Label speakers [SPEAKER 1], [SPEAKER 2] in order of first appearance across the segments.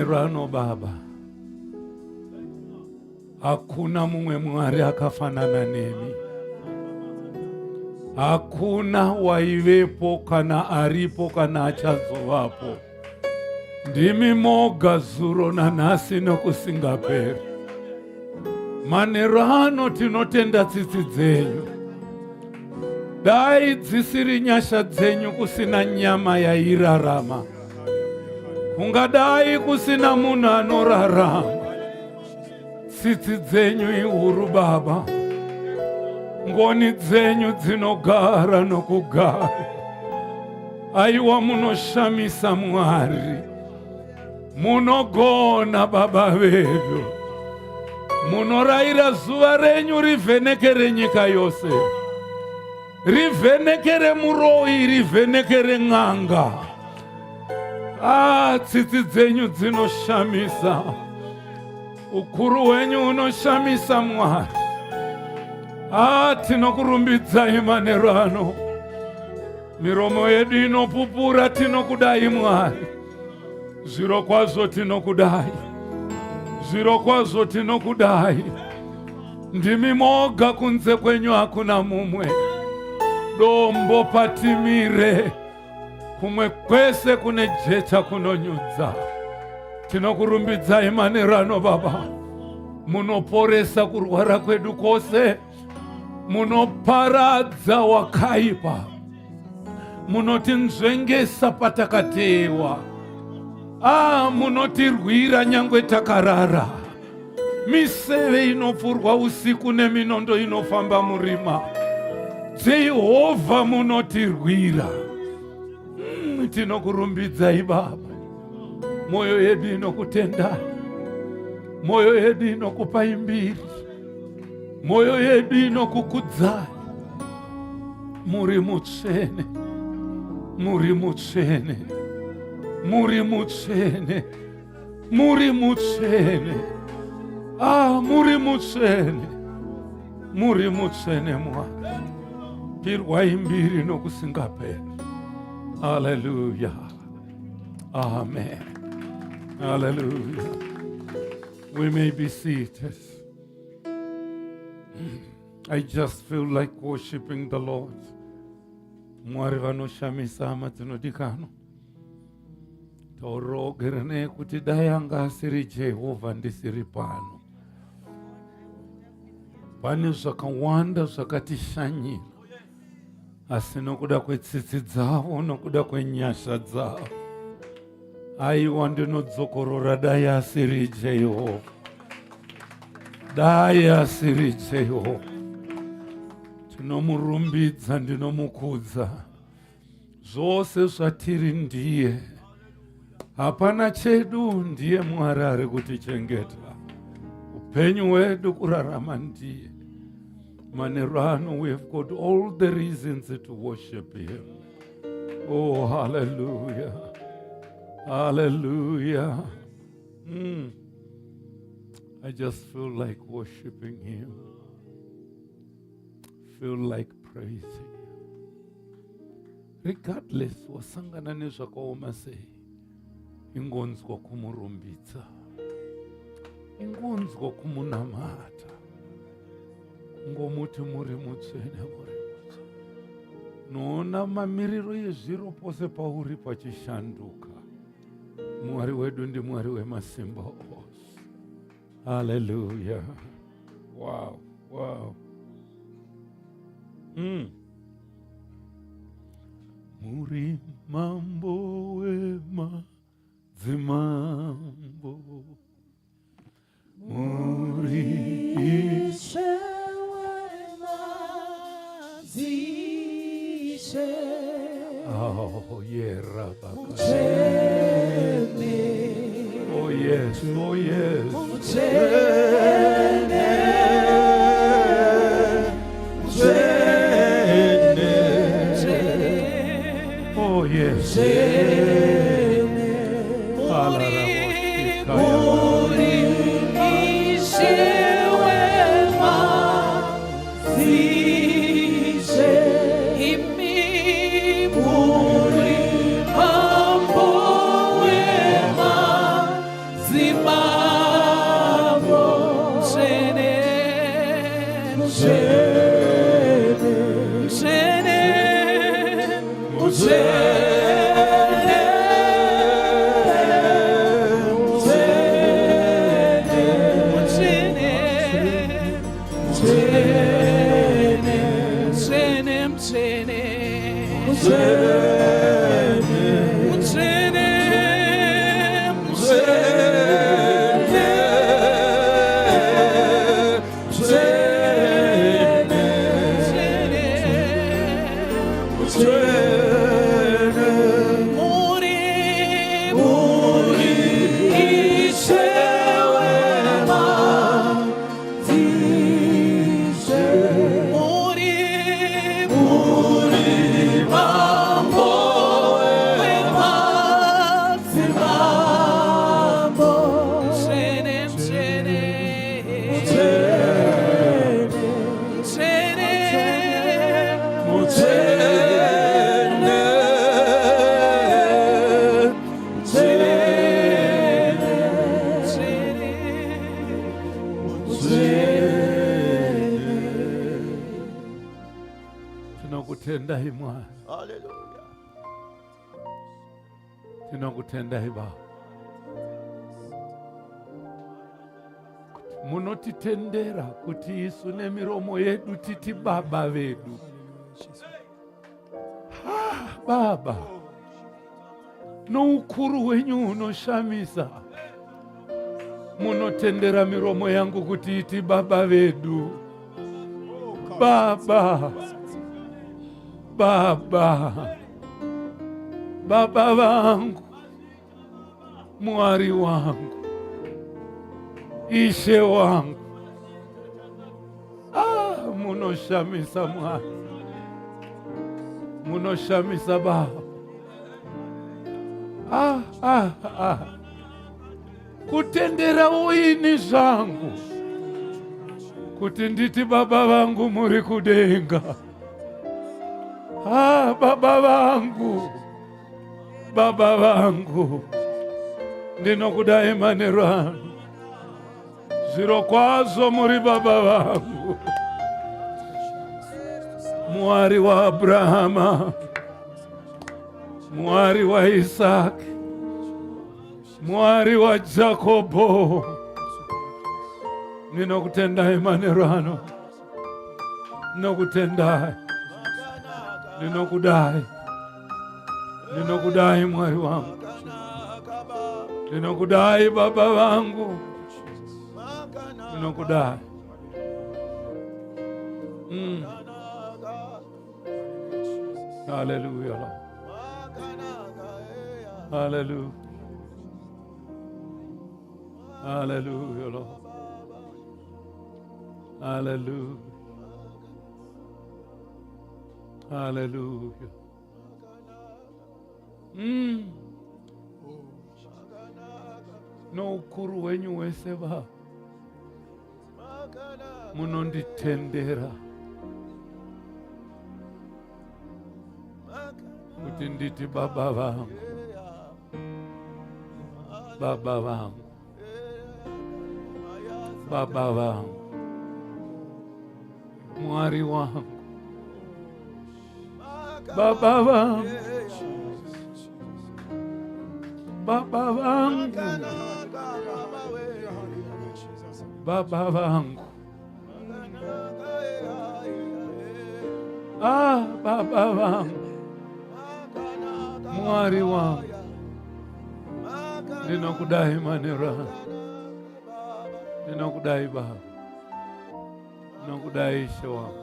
[SPEAKER 1] Manerano Baba, hakuna mumwe Mwari akafanana nemi. Hakuna waivepo kana aripo kana achazovapo. Ndimi moga zuro nanhasi nokusingaperi. Manerano tinotenda tsitsi dzenyu. Dai dzisiri nyasha dzenyu kusina nyama yairarama. Kungadai kusina munhu anorarama. Tsitsi dzenyu ihuru Baba. Ngoni dzenyu dzinogara nokugara. Aiwa munoshamisa Mwari. Munogona Baba vedu. Munoraira zuva renyu rivhenekere nyika yose. Rivhenekere muroi, rivhenekere n'anga. Tsitsi dzenyu dzinoshamisa. Ukuru wenyu unoshamisa Mwari. Tinokurumbidzai Manerano. Miromo yedu inopupura tinokudai Mwari. Zviro kwazvo tinokudai. Zviro kwazvo tinokudai. Ndimi moga kunze kwenyu hakuna mumwe. Dombo patimire. Kumwe kwese kune jecha kunonyudza. Tinokurumbidzai Manerano Baba. Munoporesa kurwara kwedu kwose. Munoparadza wakaipa. Munotinzvengesa patakatewa. Munotirwira nyangwe takarara. Miseve inopfurwa usiku neminondo inofamba murima. Jehovha munotirwira. Tinokurumbidzai Baba. Moyo yedu inokutendai. Moyo yedu inokupai mbiri. Moyo yedu inokukudzai. Muri mutsvene. Muri mutsvene. Muri mutsvene. Muri mutsvene. Muri mutsvene. Muri mutsvene Mwari. Pirwai mbiri nokusingaperi. Hallelujah. Amen. Hallelujah. We may be seated. I just feel like worshiping the Lord. Mwari vanoshamisa hama tinodikano. Taurogerane kuti dai anga asiri Jehovha ndisiri pano. Pane zvakawanda zvakatishanyira. Asi nokuda kwetsitsi dzavo, nokuda kwenyasha dzavo. Aiwa ndinodzokorora dai asiri Jehovha. Dai asiri Jehovha. Tinomurumbidza, ndinomukudza. Zvose zvatiri ndiye. Hapana chedu, ndiye Mwari ari kutichengeta. Upenyu hwedu kurarama ndiye. Manerano, we have got all the reasons to worship him. Oh, hallelujah. Hallelujah. I just feel like worshiping him. Feel like praising him. Regardless, wasangana nezvakaoma sei. Ingonzwa kumurumbidza. Ingonzwa kumunamata. Ngomuti muri mutsvene, muri mutsvene. Noona mamiriro ezviro pose pauri pachishanduka. Mwari wedu ndi Mwari wemasimba ose. Hallelujah. Wow, wow. Muri mambo wemadzimambo. Muri
[SPEAKER 2] Ishe wemadzishe.
[SPEAKER 1] Oh, yeah, Rabaka.
[SPEAKER 2] Mutsvene.
[SPEAKER 1] Oh, yes, oh, yes.
[SPEAKER 2] Mutsvene. Mutsvene.
[SPEAKER 1] Oh, yes. Tunakutenda hii Mwana,
[SPEAKER 3] Haleluya.
[SPEAKER 1] tunakutenda hii Baba, munotitendera kuti isu nemiromo yedu titi baba vedu. Baba, noukuru wenyu unoshamisa, munotendera miromo yangu kuti iti baba vedu. Baba, Baba, Baba wangu, Mwari wangu, Ishe wangu, munoshamisa Mwana, munoshamisa Baba. Kutendera uini zangu kuti nditi baba vangu muri kudenga. Baba vangu, Baba vangu, ndinokudai maneno anu, zviro kwazvo muri baba vangu, Mwari wa Abrahama, Mwari wa Isaki, Mwari wa Jakobo, ndinokutendai maneno anu, ndinokutendai, ndinokudai, ndinokudai Mwari wangu, ndinokudai baba wangu, ndinokudai. Hallelujah, Lord. Hallelujah. Hallelujah, Lord. Hallelujah. Hallelujah. No ukuru wenyu wese Baba, munonditendera kuti nditi baba vangu, baba vangu, baba vangu, Mwari wangu, baba vangu, baba vangu, baba vangu, baba vangu, Mwari wangu, ndinokudai maneno, ndinokudai Baba, ndinokudai Ishe wangu,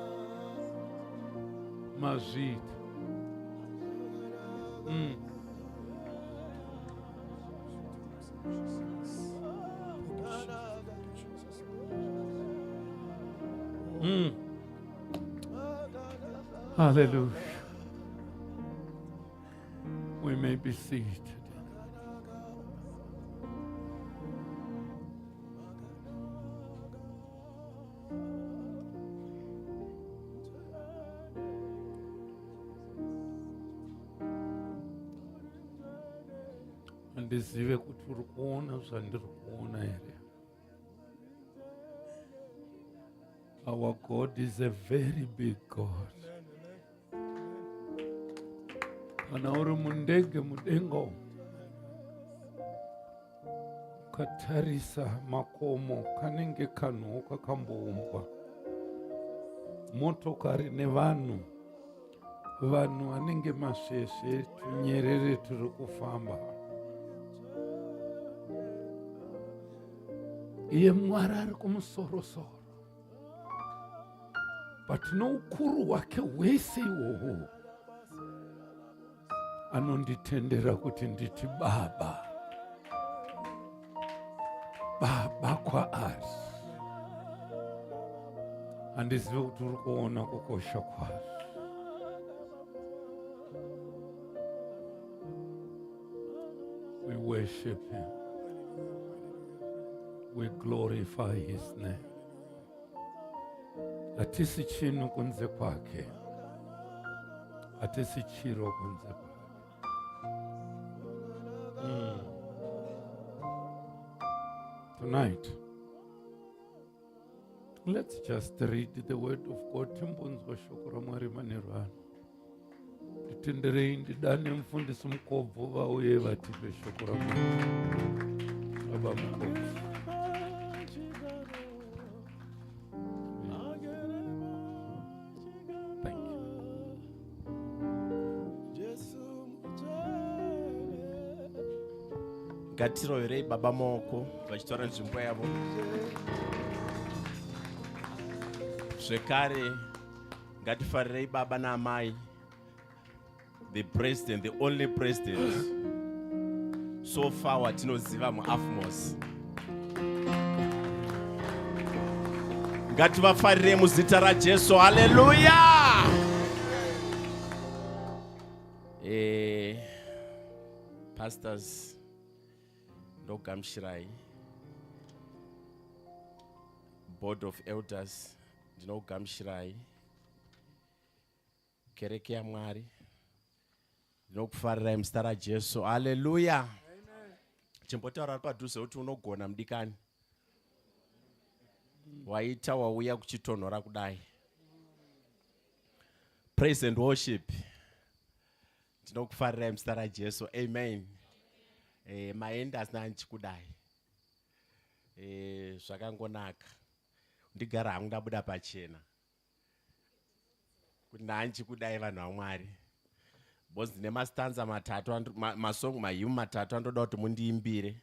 [SPEAKER 1] mazita. Hallelujah. We may be seated. Ndizive kuti uri kuona zvandiri kuona here. Our God is a very big God. kana uri mundege mudengo ukatarisa makomo kanenge kanhuka kamboumbwa, motokari nevanhu vanenge masvesve, tunyerere turi kufamba. Iye Mwari ari kumusoro-soro, but noukuru hwake hwese ihwohwo anonditendera kuti nditi Baba, Baba kwaari. Handizivi kuti uri kuona kukosha kwazvo. We worship him. We glorify his name. Hatisi chinhu kunze kwake, hatisi chiro kunze kwake. Tonight, let's just read the word of God. Timbunzwa shoko raMwari manerano. Titenderei ndidane mufundisi mukobvu vauye vatipe shoko raMwari. Baba mukobvu. Thank you.
[SPEAKER 3] Ngatiroverei Baba maoko vachitora nzvimbo yavo. Zvekare ngatifarirei Baba naamai, the president, the only president so far watinoziva muAfmos. Ngativafarirei muzita raJesu. Haleluya! Pastors ndogamuchirai, board of elders ndinogamuchirai, kereke yaMwari ndinokufarirai muzita raJesu. Haleluya! Chimbotaura padhuze kuti unogona mudikani waita wauya kuchitonhora kudai. Praise and worship. Ndinokufarirai muzita raJesu. Amen. Maenda asina kudai. Zvakangonaka. Ndigara hangu ndabuda pachena. Kuti nanchi kudai vanhu vaMwari. Bozi ndine mastanza matatu, masong mahymn matatu andoda kuti mundiimbire.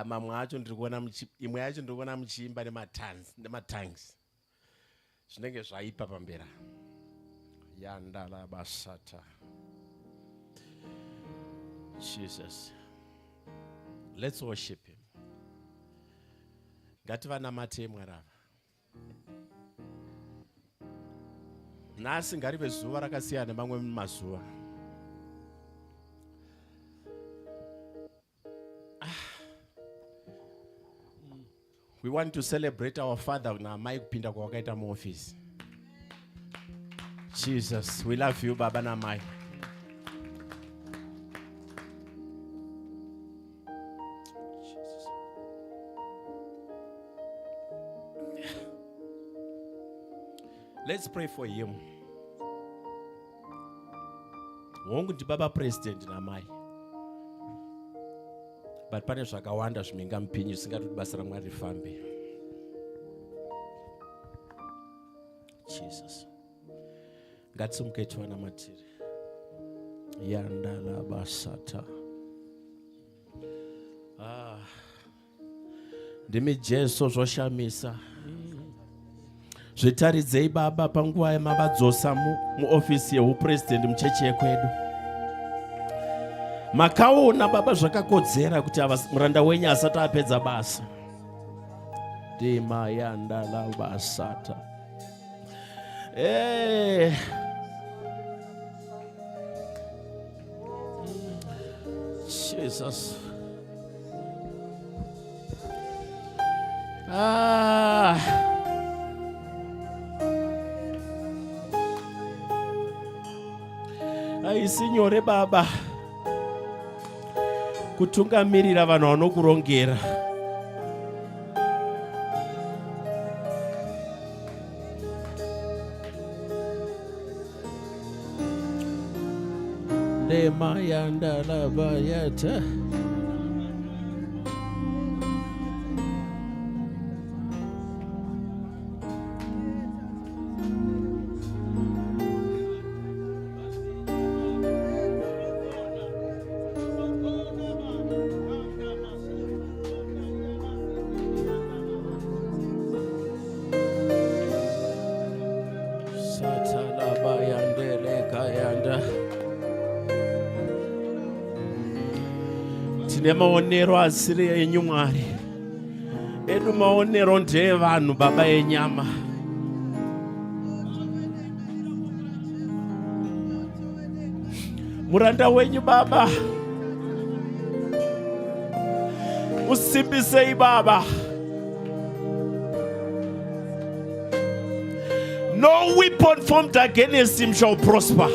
[SPEAKER 3] Mamwe acho ndirikuona imwe yacho ndirikuona muchiimba nematongues. Zvinenge zvaipa pambera. Yandala basata. Jesus. Let's worship him. Ngativanamate Mwari ava. Nhasi ngarive zuva rakasiyana nemamwe mazuva. We want to celebrate our father naamai kupinda kwawakaita muoffice. Jesus, we love you Baba naamai. Let's pray for him. Wongu ndi Baba President naamai. But pane zvakawanda zviminga mupinyu singati kuti basa raMwari rifambe. Jesus. Ngatsimuke tiwanamatire. Yandala basata. Ndimi Jesu zvoshamisa. Zvitaridzei Baba panguva yamavadzosa muofisi yeupresident muchechi yekwedu. Makaona Baba zvakakodzera kuti muranda wenyu asati apedza basa. Dima yandala basata. Jesus. Aisinyore Baba kutungamirira vanhu vanokurongera. Demayanda labayata. Tine maonero asiri enyu Mwari, edu maonero ndevanhu Baba enyama. Muranda wenyu Baba, usimbisei Baba. No weapon formed against him shall prosper.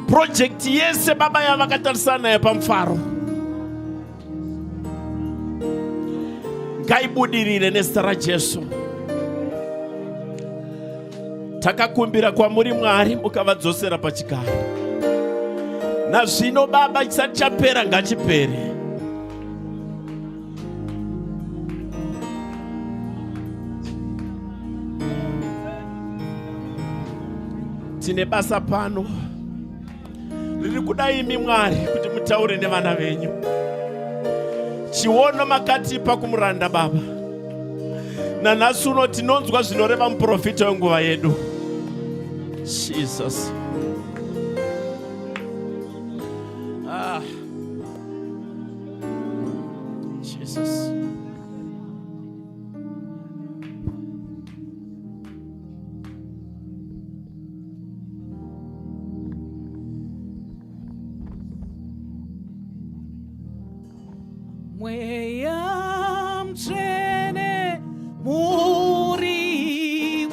[SPEAKER 3] Project yese Baba yavakatarisana yapamfaro ngaibudirire nezita raJesu. Takakumbira kwamuri Mwari mukavadzosera pachigaro. Nazvino Baba chisati chapera ngachipere. Tine basa pano riri kuda imi Mwari kuti mutaure nevana venyu. Chiono makatipa kumuranda Baba. Nanhasi uno tinonzwa zvinoreva muprofita wenguva yedu. Jesus. Jesus.
[SPEAKER 2] Mweya mtsvene muri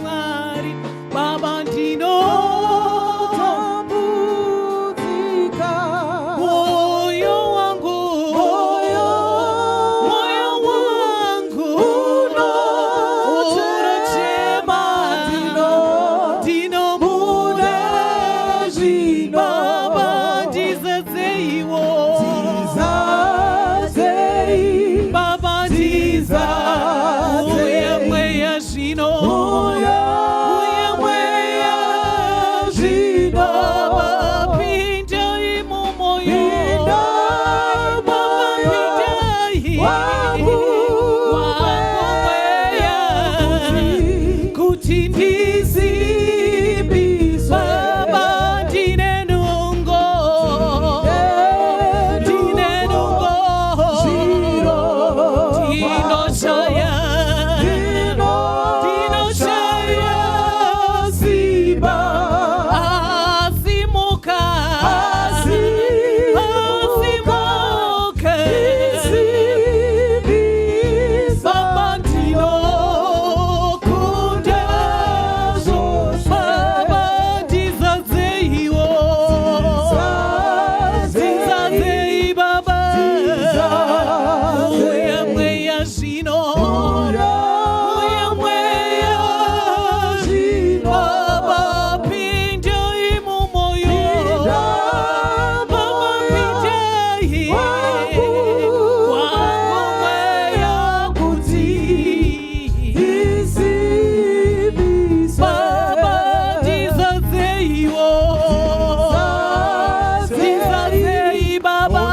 [SPEAKER 2] Mwari, Baba ndinotambudzika. Moyo wangu unochema, ndinomuda zvino. Baba ndizadzeiwo, uye mweya zvino, Baba pindai mumoyo, Baba pindai wangu mweya kuti ndisimbiswe. Baba ndine nungo, ndinoshaya simba. Asimuka Baba ndinokunda zvose. Baba ndizadzeiwo, dzadzei Baba, uye mweya zvino, uye mweya zvino. Baba pindai mumoyo, Baba pindai wangu mweya kuti ndisimbiswe. Baba ndizadzeiwo, dzadzei Baba,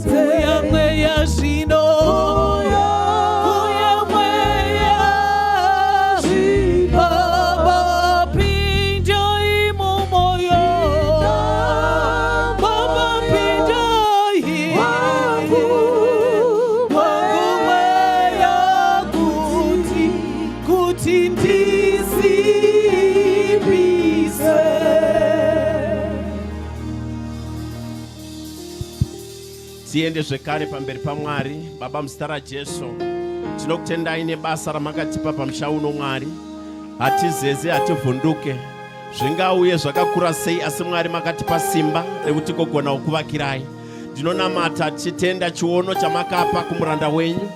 [SPEAKER 2] uye mweya zvino, uye mweya zvino. Baba pindai mumoyo, Baba pindai wangu mweya kuti ndisimbiswe.
[SPEAKER 3] Tiende zvekare pamberi paMwari. Baba muzita raJesu tinokutendai nebasa ramakatipa pamusha uno Mwari. Hatizeze, hativhunduke, zvingauye zvakakura sei, asi Mwari makatipa simba rekuti kogona kukuvakirai. Ndinonamata tichitenda chiono chamakapa kumuranda wenyu.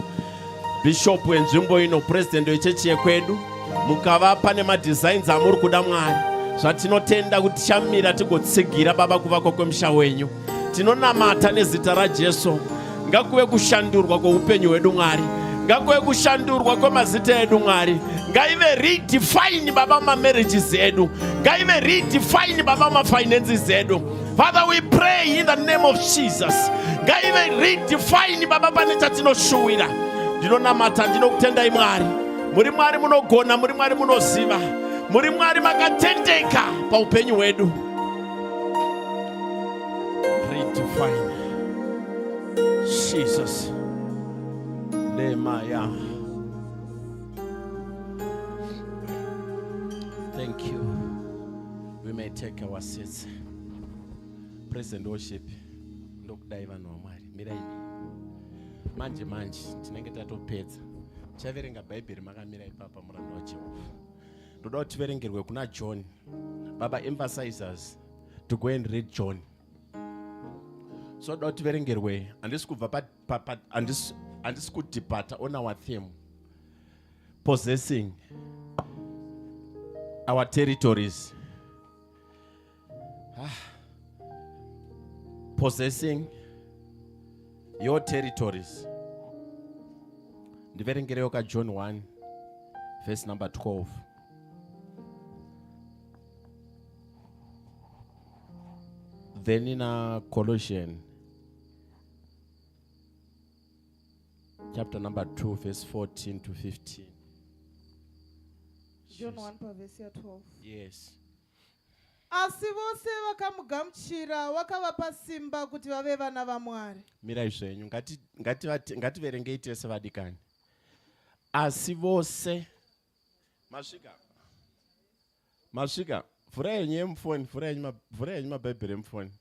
[SPEAKER 3] bishop wenzvimbo ino, president wechechi yekwedu, mukava pane madesigns amuri kuda Mwari, zvatinotenda kuti tichamira tigotsigira Baba kuvakwa kwemusha wenyu. Tinonamata nezita raJesu. Ngakuve kushandurwa kweupenyu hwedu Mwari, ngakuve kushandurwa kwemazita edu Mwari, ngaive redefine Baba marriages edu, ngaive redefine Baba mafinances edu. Father, we pray in the name of Jesus, ngaive redefine Baba pane chatinoshuwira. Ndinonamata, ndinokutendai Mwari. Muri Mwari munogona, muri Mwari munoziva, muri Mwari makatendeka paupenyu hwedu. Redefine Jesus. Lemaya. Thank you. We may take our seats. Praise and worship. Ndokudai vanhu vaMwari. Miraini. Manje tinenge tatopedza. Chaverenga Bhaibheri makamira ipapa muranda waJehovha. Ndoda kuti tiverengerwe kuna John. Baba emphasizes to go and read John. So ndoda kuti tiverengerwe, handisi kubva handisi kudhipata on our theme, possessing our territories. Possessing your territories. Ndiverengerewo ka John 1 verse number 12. Then in Colossians chapter number 2 verse 14 to 15.
[SPEAKER 2] John 1 verse 12.
[SPEAKER 3] Yes.
[SPEAKER 2] Asi vose vakamugamuchira vakavapa simba kuti vave vana vaMwari.
[SPEAKER 3] Mirai zvenyu, ngativerengei tese vadikani. Asi vose. Masvika. Vhurai yenyu yemufoni, vhurai yenyu maBhaibheri emufoni.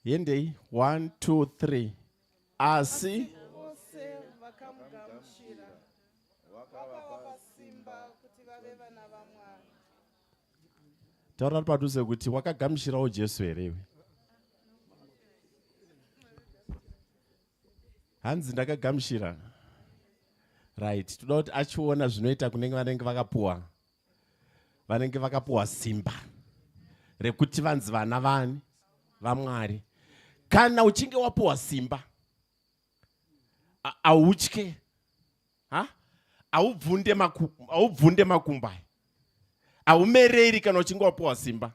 [SPEAKER 3] Yendei 1 2 3. Asi
[SPEAKER 2] vose vakamugamuchira vakavapa simba kuti vave vana vaMwari.
[SPEAKER 3] taura padhuze kuti wakagamuchirawo Jesu here iwe? Hanzi ndakagamuchira. Right, toda kuti achiona zvinoita kunenge vanenge vakapuwa simba rekuti vanzi vana vani vaMwari. Kana uchinge wapuwa simba, autye, aubvunde makumbai, aumereri kana uchinge wapuwa simba.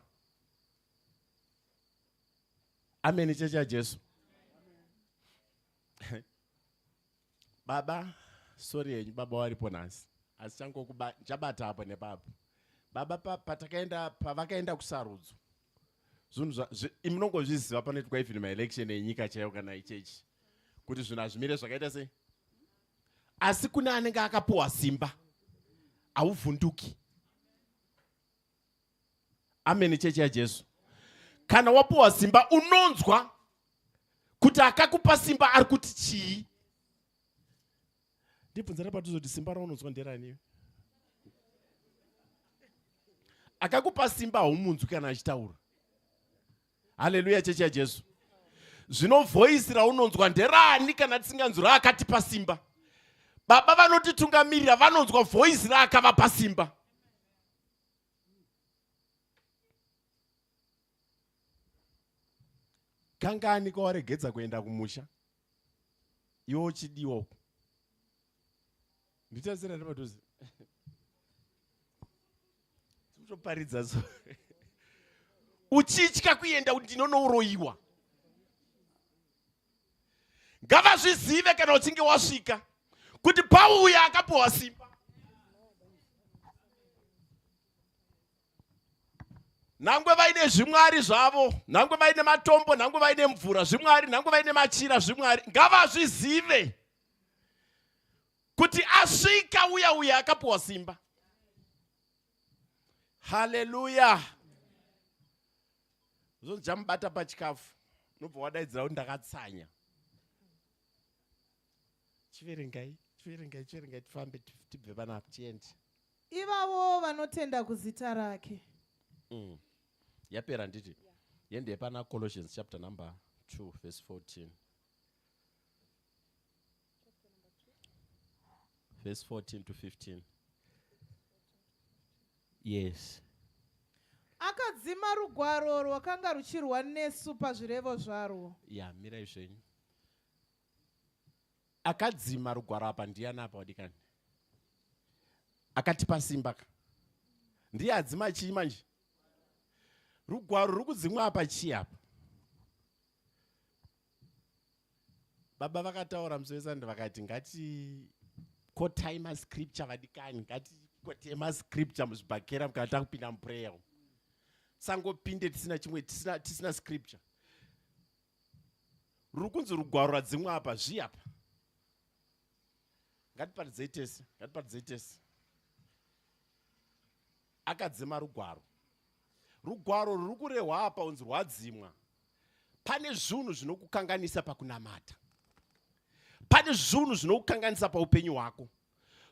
[SPEAKER 3] Amen, chechi yaJesu. Baba, sorry yenyu baba waripo nhasi, asi chabata apo nepapo. Baba pavakaenda kusarudzo, imunongozviziva panoitwa even maelection enyika chaiyo kana ichechi, kuti zvinhu hazvimire zvakaita sei. Asi kuna anenge akapuwa simba, hauvhunduki. Amen, chechi yaJesu. Kana wapuwa simba, unonzwa kuti akakupa simba ari kuti chii. Ndibvunzira padhuze simba raunonzwa nderani? Akakupa simba haumunzwi kana achitaura. Haleluya, chechi yaJesu. Zvino voice raunonzwa nderani kana tisinganzwi raakatipa simba? Baba vanotitungamirira vanonzwa voice raakavapa simba. Kangani kawaregedza kuenda kumusha iwo uchidiwa uku? Nditasira nepadhuze. Toparidza so. Uchitya kuenda kuti ndinonouroyiwa. Ngavazvizive kana uchinge wasvika kuti pauya akapuwa simba. Nangwe vaine zvimwari zvavo, nangwe vaine matombo, nangwe vaine mvura zvimwari, nangwe vaine machira zvimwari, ngavazvizive kuti asvika uya akapuwa simba. Haleluya. Zonjamubata pachikafu, nobva wadaidzira kuti ndakatsanya. Chiverengai tifambe tibve panapa tiende.
[SPEAKER 2] Ivavo vanotenda kuzita rake.
[SPEAKER 3] Yapera nditi. Yende pana Colossians chapter number 2 verse 14. verse 14 to 15. Yes.
[SPEAKER 2] Akadzima rugwaro rwakanga ruchirwa nesu pazvirevo zvarwo.
[SPEAKER 3] Yeah, mira izvenyu. Akadzima rugwaro apa ndiani apa wadikani? Akatipa simba. Ndiye adzima chii manje? Rugwaro rukudzimwa apa chii apa? Baba vakataura musevesandi vakati ngati kotaima scripture vadikani, ngati kotema scripture muzvibhakera mukatanga kupinda muprayer. Sangopinde tisina chimwe tisina scripture. Rukunzi rugwaro radzimwa apa zviapa. Ngatiparidze tese. Akadzima rugwaro. Rugwaro ruri kurehwa apa unzi rwadzimwa. Pane zvinhu zvinokukanganisa pakunamata. Pane zvinhu zvinokukanganisa paupenyu hwako.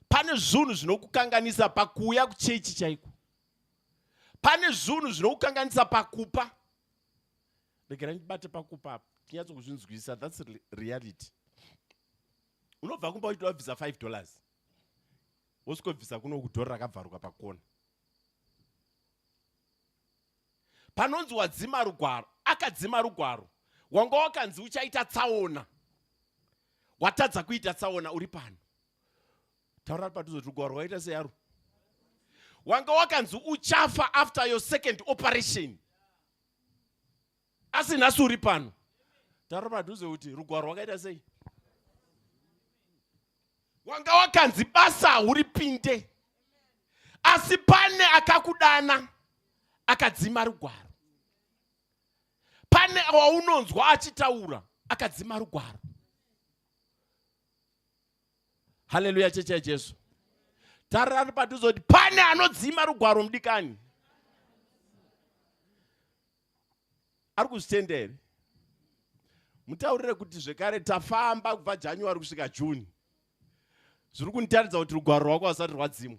[SPEAKER 3] Pane zvinhu zvinokukanganisa pakuuya kuchechi chaiko. Pane zvinhu zvinokukanganisa pakupa. Regerai ndibate pakupa apa. Tinyatso kuzvinzwisisa, that's reality. Unobva kumba uchiti wabvisa $5. Wosvikobvisa kuno kudhora rakabvaruka pakona. Panonzi wadzima rugwaro, akadzima rugwaro. Wanga wakanzi uchaita tsaona. Watadza kuita tsaona uri pano. Taura padhuze rugwaro waita seyaro. Wanga wakanzi uchafa after your second operation. Asi nhasi uri pano. Taura padhuze kuti rugwaro wakaita sei? Wanga wakanzi basa uripinde. Asi pane akakudana akadzima rugwaro. Pane waunonzwa achitaura akadzima rugwaro. Hallelujah, cheche ya Jesu. Tarari padhuze kuti pane anodzima rugwaro mudikani. Ari kuzvitenda here? Mutaurire kuti zvekare tafamba kubva January kusvika June. Zviri kunitaridza kuti rugwaro rwako hasati rwadzimwa.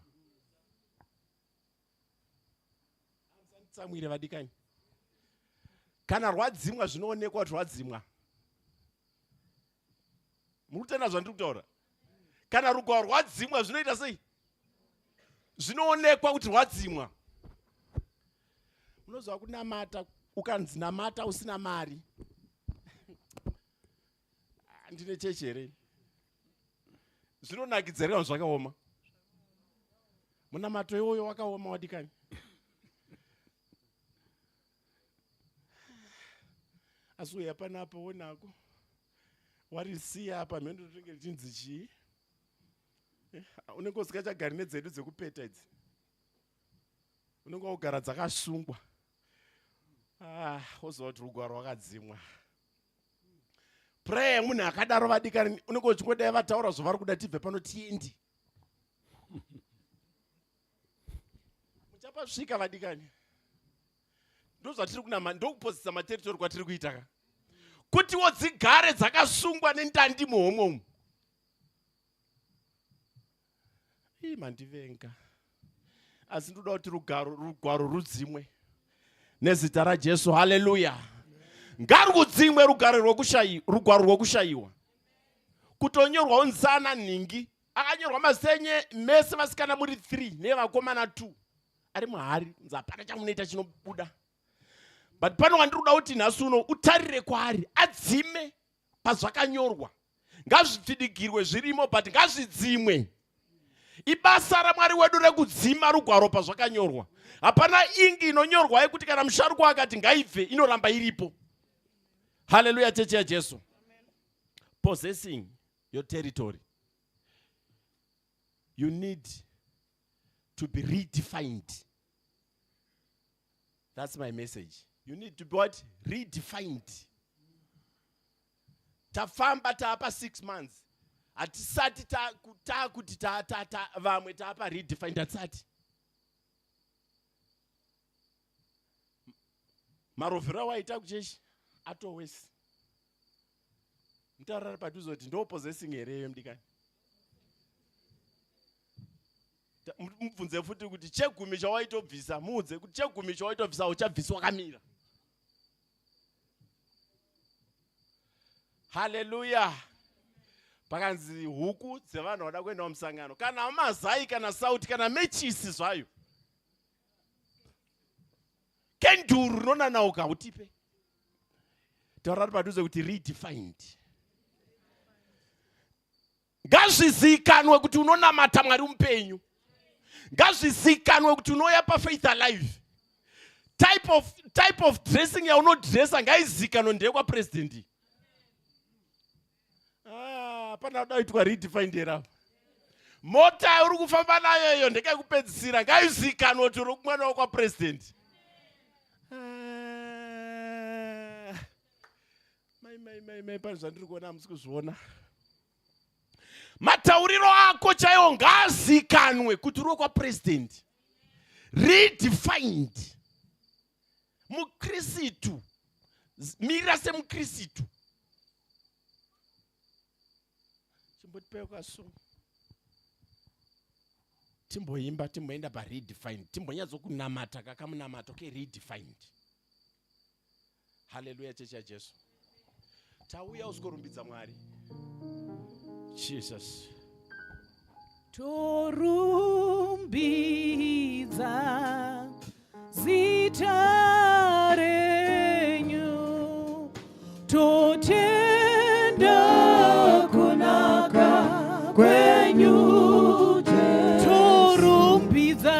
[SPEAKER 3] Samwire vadikani. Kana rwadzimwa zvinoonekwa kuti rwadzimwa. Murutenda zvandiri kutaura? Kana rugwaro rwadzimwa zvinoita sei? Zvinoonekwa kuti rwadzimwa. Unozwa kunamata, ukanzi namata usina mari. Ndine cheche here. Zvinonakidza here zvakaoma. Munamato iwoyo wakaoma wadikani. Asi uya panapa wonako. Warisiya apa mhendo ringe richinzi chii? Unenge usikachagari nedzedu dzekupeta idzi. Unenge wagara dzakasungwa. Wozwa kuti rugwaro rwakadzimwa. Prayer munhu akadaro vadikani unenge uchingodai vataura zvavari kuda tibve pano tiende. Muchapasvika vadikani. Ndozvatiri kunama ndokupozisa materitory kwatiri kuita ka. Kuti wodzigare dzakasungwa nendandi muhomwe. Mandivenga. Asi ndoda kuti rugwaro rudzimwe. Nezita raJesu, haleluya. Ngarudzimwe rugwaro rwokushayiwa. Kutonyorwa unzana ningi. Akanyorwa masenye mese vasikana muri 3 nevakomana 2. Ari muhari nzapana chamunoita chinobuda. But pano wandiruda kuti nhasi uno utarire kwaari adzime pazvakanyorwa. Ngazvipfidigirwe zvirimo but ngazvidzimwe. Ibasa raMwari wedu rekudzima rugwaro pazvakanyorwa. Hapana ingi inonyorwa yekuti kana musharuka akati ngaibve inoramba iripo. Hallelujah, cheche ya Jesu. Possessing your territory. You need to be redefined. That's my message. You need to be what? Redefined. Tafamba taapa 6 months. Atisati kuti vamwe taapa redefined atisati. Marovhera waita kuchechi atowesi. Mutaurara padhuze kuti ndo possessing here mdikani. Mubvunze futi kuti chegumi chawaitobvisa muudze kuti chegumi chawaitobvisa uchabviswa kamira. Hallelujah. pakanzi huku dzevanhu vada kuenda mumusangano, kana mazai kana sauti kana mechisi zvayo, kenduru rinonanauka utipe. Taurari padhuze kuti redefined. Ngazvizikanwe kuti unonamata Mwari mupenyu. Ngazvizikanwe kuti unouya pafaith alive. Type of dressing yaunodressa ngaizikanwe ndeyekwa president. Hapana kudaitwa redefined era. Mota uri kufamba nayo iyo ndekekupedzisira ngaizikanwe kuti uri kumwana wekwa president. Mai pane zvandiri kuona hamusi kuzviona. Matauriro ako chaiwo ngaazikanwe kuti uri kwa president. Redefined. Mukrisitu. Mira semukrisitu. Chimbotipewo kaso. Timboimba, timboenda pa redefined. Timbonyatsokunamata kakamunamato ke redefined. Hallelujah, checha Jesu. Tauya usikorumbidza Mwari. Jesus.
[SPEAKER 2] Torumbidza zita renyu, totenda kunaka kwenyu. Torumbidza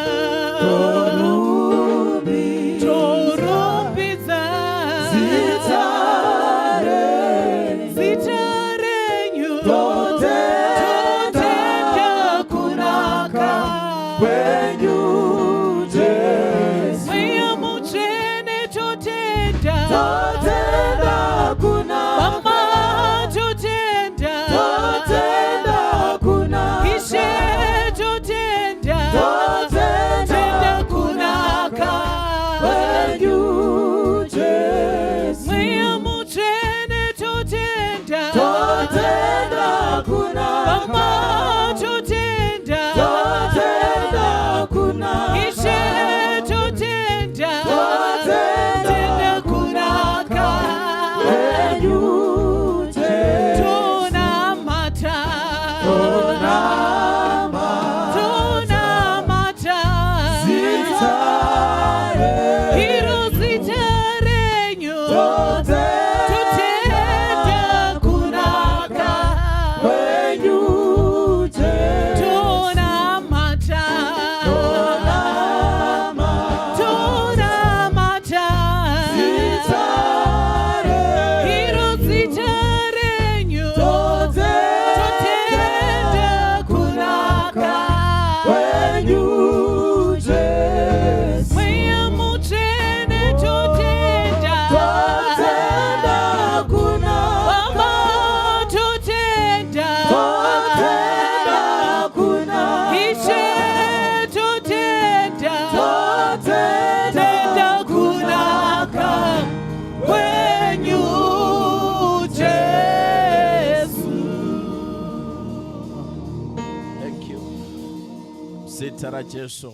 [SPEAKER 3] zita raJesu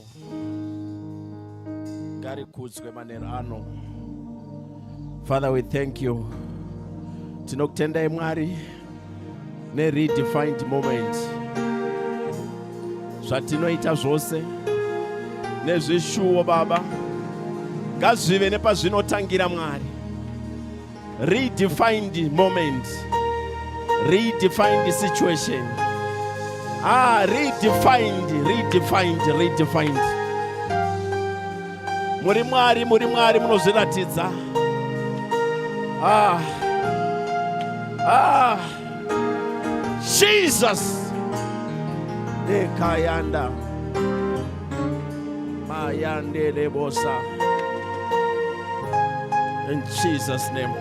[SPEAKER 3] ngarikudzwe manheru ano. Father, we thank you. Tinokutendai Mwari ne-redefined moment. Zvatinoita zvose nezvishuwo Baba ngazvive nepazvinotangira Mwari. Redefined moment. Redefined situation. Redefined. Muri Mwari munozviratidza. Jesus. Ekayanda. Mayande lebosa. In Jesus' name.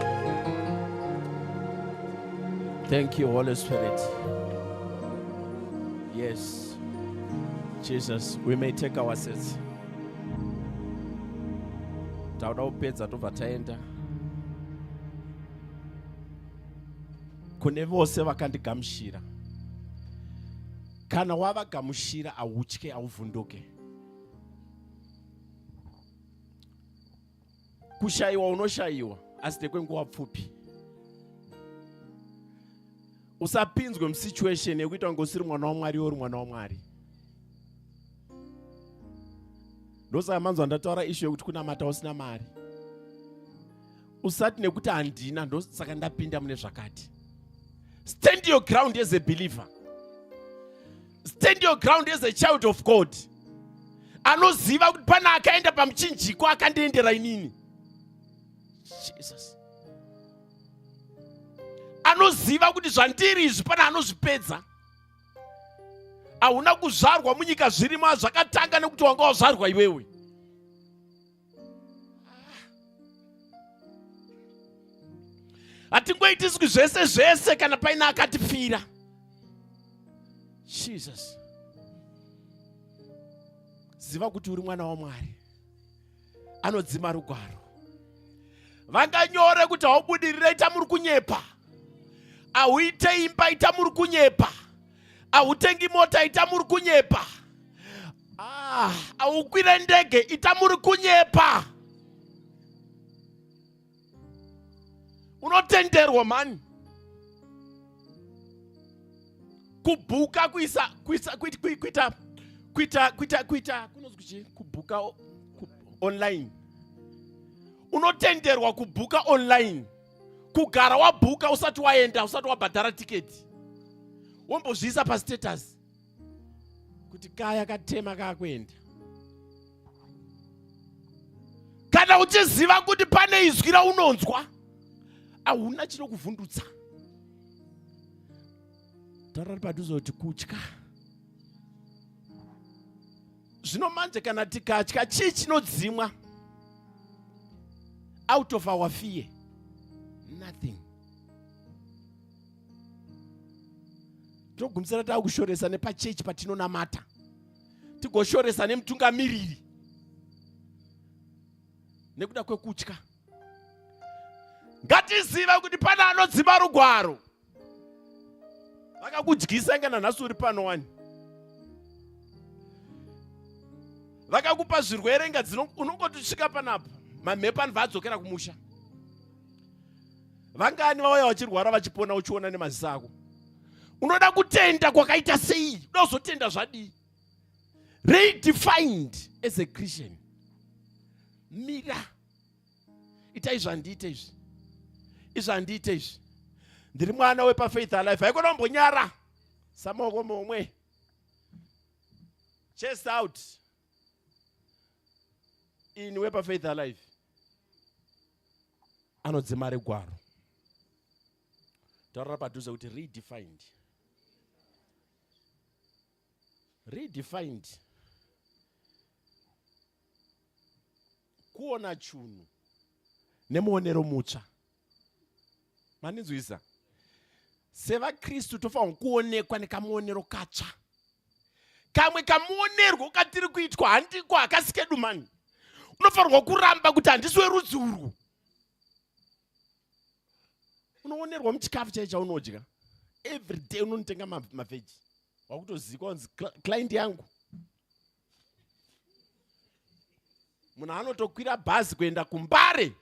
[SPEAKER 3] Thank you, Holy Spirit. Yes. Jesus, we may take our seats. Tauda upedza tobva taenda. Kune vose vakandigamushira. Kana wavagamushira autye auvhunduke. Kushayiwa unoshayiwa asi ndekwenguva pfupi. Usapinzwe musituation yekuita ngosiri mwana waMwari uri mwana waMwari. Ndosaka manzwa ndataura issue yekuti kunamata usina mari. Usati nekuti handina ndosaka ndapinda mune zvakati. Stand your ground as a believer. Stand your ground as a child of God. Anoziva kuti pana akaenda pamuchinjiko akandiendera inini. Jesus. Anoziva kuti zvandiri izvi pana anozvipedza. Hauna kuzvarwa munyika zvirimo zvakatanga nekuti wanga wazvarwa iwewe. Hatingoitiswi zvese zvese kana paina akatifira. Jesus. Ziva kuti uri mwana waMwari. Anodzima rugwaro. Vanganyore kuti haubudirire ita muri kunyepa. Hauite imba ita muri kunyepa. Hautengi mota ita muri kunyepa. Haukwire ndege ita muri kunyepa. Unotenderwa mani. Kubuka kuita kubuka online. Unotenderwa kubuka online. Kugara wabuka usati waenda usati wabhadhara tiketi. Wombozvisa pa status kuti kaya katema kakwenda. Kana uchiziva kuti pane izwi raunonzwa, hauna chinokuvhundutsa. Taurari padhuze kuti kutya. Zvino manje kana tikatya chii chinodzimwa out of our fear? Nothing. Togumisira takushoresa nepachechi patinonamata. Tigoshoresa nemutungamiriri. Nekuda kwekutya. Ngatiziva kuti pana anodzima rugwaro. Vakakudyisa ngana nhasi uri pano wani. Vakakupa zvirwere unongotisvika panapo. Mamhepo anobva adzokera kumusha. Vangani vauya vachirwara vachipona uchiona nemaziso ako. Unoda kutenda kwakaita sei? Unoda kuzotenda zvadii? Redefined as a Christian. Mira. Ita izvi handiite izvi. Izvi handiite izvi. Ndiri mwana wepa Faith Alive. Haikona mbonyara. Samaoko momwe. Chest out. In wepa Faith Alive. Anodzima rugwaro. Taurira padhuze kuti redefined. Redefined. Kuona chunhu nemuonero mutsva. Maninzwisa. Seva Kristu tofanirwa kuonekwa nekamuonero katsva. Kamwe kamuonerwo katiri kuitwa handiko hakasikedu mani. Unofanirwa kuramba kuti handisi werudzi urwu. Unoonerwa muchikafu chai chaunodya. Every day unotenga mavheji. Wakutoziva kunzi client yangu. Munhu anotokwira bhazi kuenda kuMbare.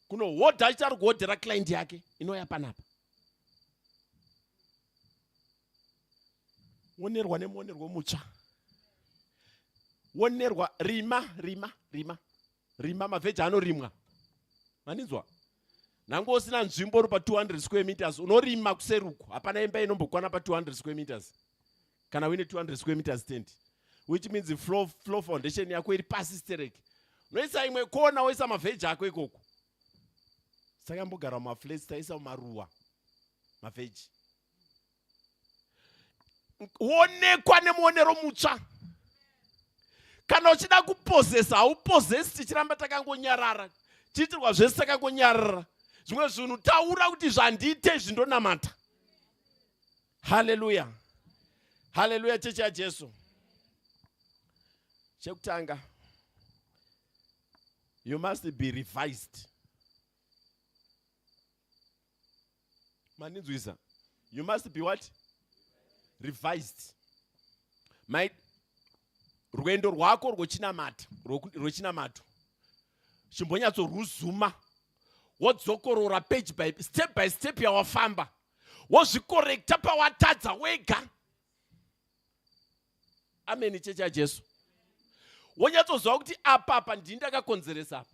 [SPEAKER 3] Kunohodha achitari kuhodhera client yake inouya panapa. Wonerwa nemuonerwo mutsva. Wonerwa rima mavheji anorimwa. Maninzwa. Nango usina nzvimbo uri pa 200 square meters unorima kuseruko. Hapana imba inombokwana pa 200 square meters. Kana uine 200 square meters tent. Which means the floor foundation yako iri pasi stereki. Unoisa imwe kona woisa mavheji ako ikoko. Saka mbogara mumaflats taisa mumaruwa. Mavheji. Wonekwa nemuonero mutsva. Kana uchida kupozesa haupozesi tichiramba takangonyarara. Chiitirwa zvese takangonyarara. Zvimwe zvinhu taura kuti zvandiite zvindonamata. Hallelujah. Hallelujah chechi yaJesu. Chekutanga. You must be revised. Maninzwisa. You must be what? Revised. My rwendo rwako rwechinamato. Chimbonyatso ruzuma. Wodzokorora page by step yawafamba. wozvikorekta pawatadza wega. Ameni chechi yaJesu. Wonyatsoziva kuti apapa ndindakakonzeresa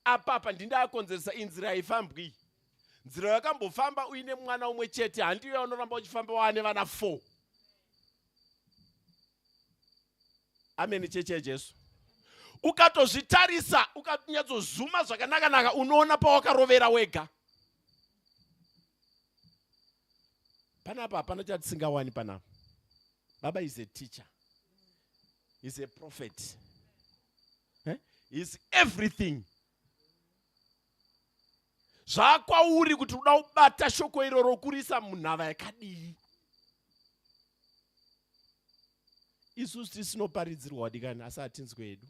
[SPEAKER 3] apa ndindakakonzeresa inzira haifambwi. Nzira yakambofamba uine mwana umwe chete, handiyo unoramba uchifamba wane vana 4. Ameni chechi yaJesu. Ukatozvitarisa, ukanyatsozuma zvakanaka unoona pawakarovera wega. Panapa hapana chatisingawani panapa. Baba is a teacher. He's a prophet. He's everything. Zvakwauri kuti uda kubata shoko iroro kurisa munhava yakadii. Isusu tisinoparidzirwa wadikani asi hatinzwe hedu.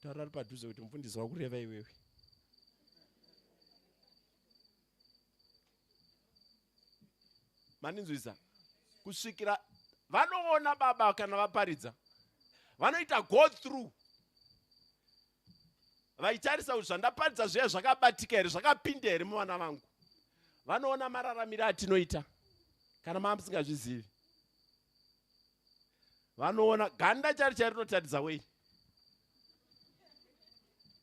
[SPEAKER 3] Taurari padhuze kuti mufundisi wakureva iwewe. Maninzwisa kusvikira vanoona baba kana vaparidza, vanoita go through, vaitarisa kuti zvandaparidza zviya zvakabatika here, zvakapinda here muvana vangu. Vanoona mararamiro atinoita kana mamusingazvizivi. Vanoona ganda chari rinotaridza wei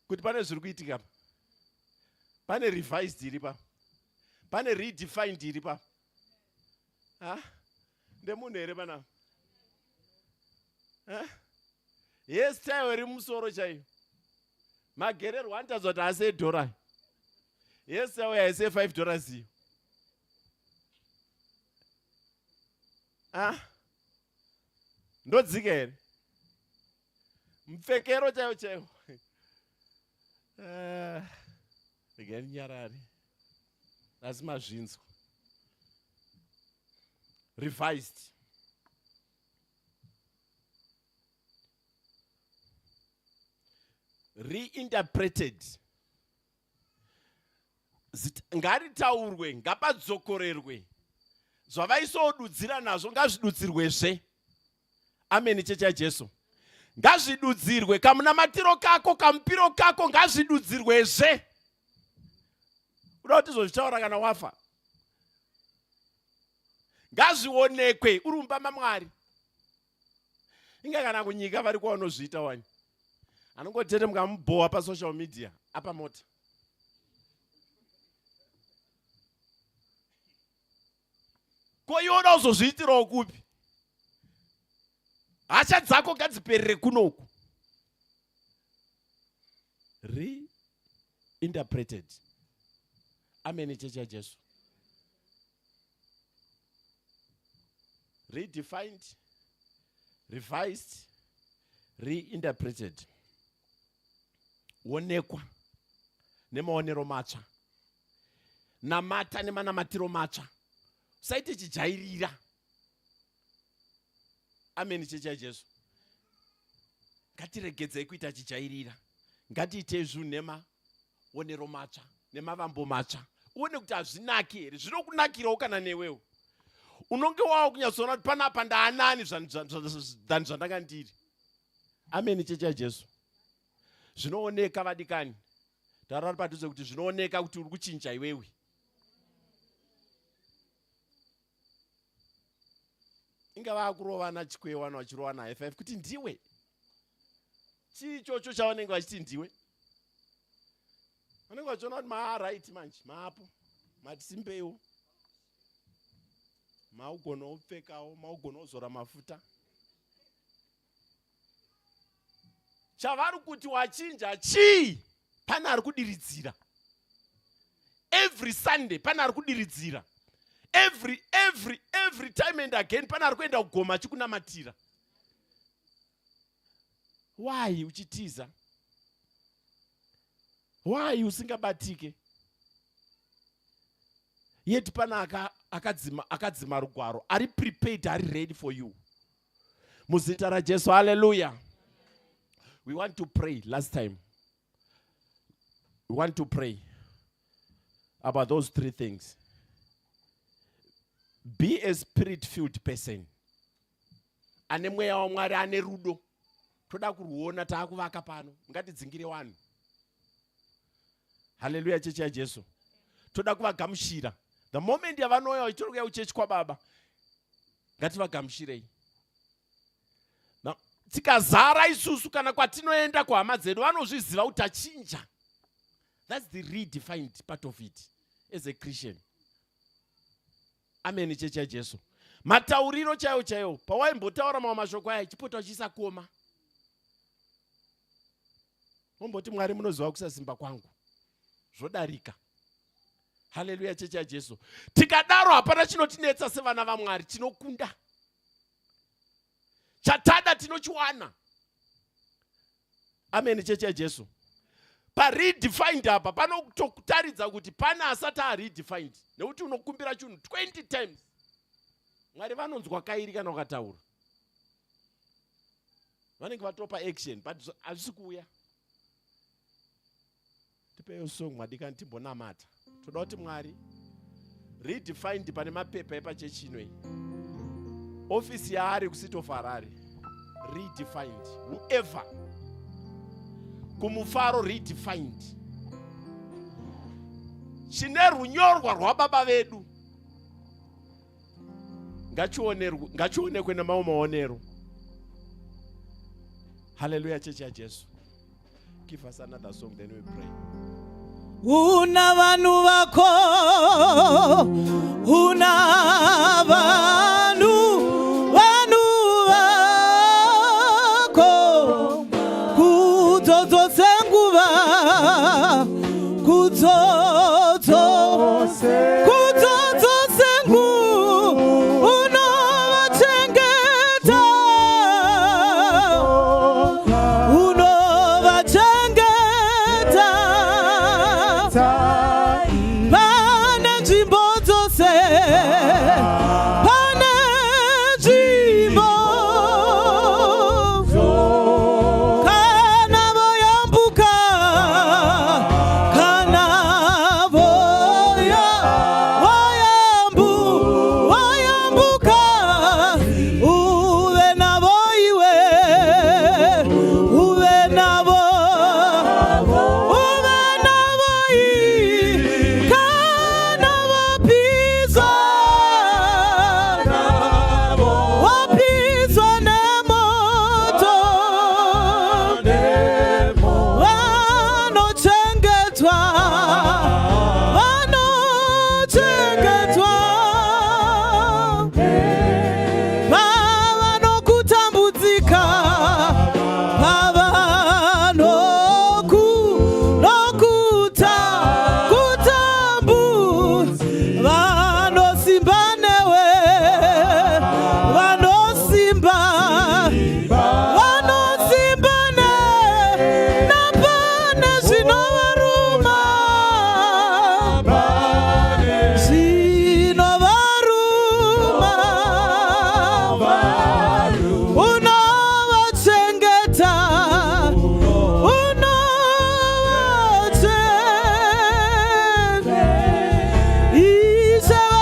[SPEAKER 3] kuti pane zviri kuitika pa, pane revised iri pa, pane redefined iri pa. Ndemunhu here pana? Yes, tayo iri musoro chaiyo. Magerero anotadzwa kuti haasi $1. Yes, tayo haisi $5 iyo. Ndodzika here. Mupfekero chaiyo. Regai nyarari. Asi mazvinzwa. Revised. Reinterpreted. Ngaritaurwe, ngapadzokorerwe. Zvavaisodudzira nazvo ngazvidudzirwezve. Ameni chechi yaJesu. Ngazvidudzirwe, kamunamatiro kako, kamupiro kako ngazvidudzirwezve. Uda kuti zvozvitaura kana wafa. Ngazvionekwe uri mumba maMwari. Inga kana kunyika vari kwaunozviita wani. Anongotete mukamubhowa pasocial media apa mota. Ko iona uzozviitirawo kupi? Hasha dzako ngadziperere kunoku. Reinterpreted. Ameni chechi yaJesu. Redefined, revised, reinterpreted. Wonekwa nemaonero matsva. Namata nemanamatiro matsva. Usaite chijairira. Ameni chechi yaJesu. Ngatiregedzei kuita chijairira. Ngatiite zvinhu nemaonero matsva, nemavambo matsva. Uone kuti hazvinaki here, zvinokunakirawo kana newewo. Unonge wawo kunyatsona kuti panapa ndaanani zvandanga ndiri. Ameni chechi yaJesu. Zvinooneka vadikani. Taurari padhuze kuti zvinooneka kuti uri kuchinja iwewe. Inga vakurovana chikwewana vachirovana high five kuti ndiwe. Chichocho chavanenge vachiti ndiwe. Vanenge vachiona kuti right manje, maapo, matisimbewo. Maugona upfekawo, maugona uzora mafuta. Chavari kuti wachinja chii? Pana ari kudiridzira. Every Sunday pana ari kudiridzira. Every time and again pana ari kuenda kugoma chikunamatira. Why uchitiza? Why usingabatike? Yet pana akadzima rugwaro. Are prepared, are ready for you. Muzita raJesu, hallelujah. We want to pray last time. We want to pray about those 3 things. Be a spirit-filled person. Ane mweya waMwari ane rudo. Toda kuruona taakuvaka pano. Ngatidzingire vanhu. Hallelujah chechi yaJesu. Toda kuvagamuchira The moment yavanouya vachitokuya kuchechi kwababa, ngativagamuchirei. Tikazara isusu kana kwatinoenda kuhama dzedu vanozviziva kuti tachinja. That's the redefined part of it as a Christian. Amen, chechi yaJesu. Matauriro chaiwo chaiwo, pawaimbotaura mamwe mashoko aya chipota uchisakoma. Umboti Mwari munoziva kusasimba kwangu. Zvodarika. Hallelujah, chechi yaJesu. Tikadaro hapana chinotinetsa sevana vaMwari, tinokunda. Chatada tinochiwana. Amen, chechi yaJesu. Pa-redefined apa, panokutaridza kuti pana asati a-redefined. Nekuti unokumbira chinhu 20 times. Mwari vanonzwa kairi kana ukataura. Vanenge vatopa action, but hazvisi kuuya. Tipeyo song madikani timbonamata. Toda kuti Mwari redefined pane mapepa epachechi ino iyi. Office yaari kuSeat of Harare. Redefined. Whoever. Kumufaro redefined. Chine runyorwa rwababa vedu. Ngachionekwe namamwe maonero. Hallelujah, chechi yaJesu. Give us another song, then we pray.
[SPEAKER 2] Una vanhu vako, una vanhu vako, kudzodzo senguva, kudzodzo sengu, unovachengeta, pane nzvimbo dzose, pane nzvimbo kana voyambuka, kana voyambuka, uve navo iwe, uve navo,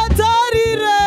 [SPEAKER 2] Isavatarire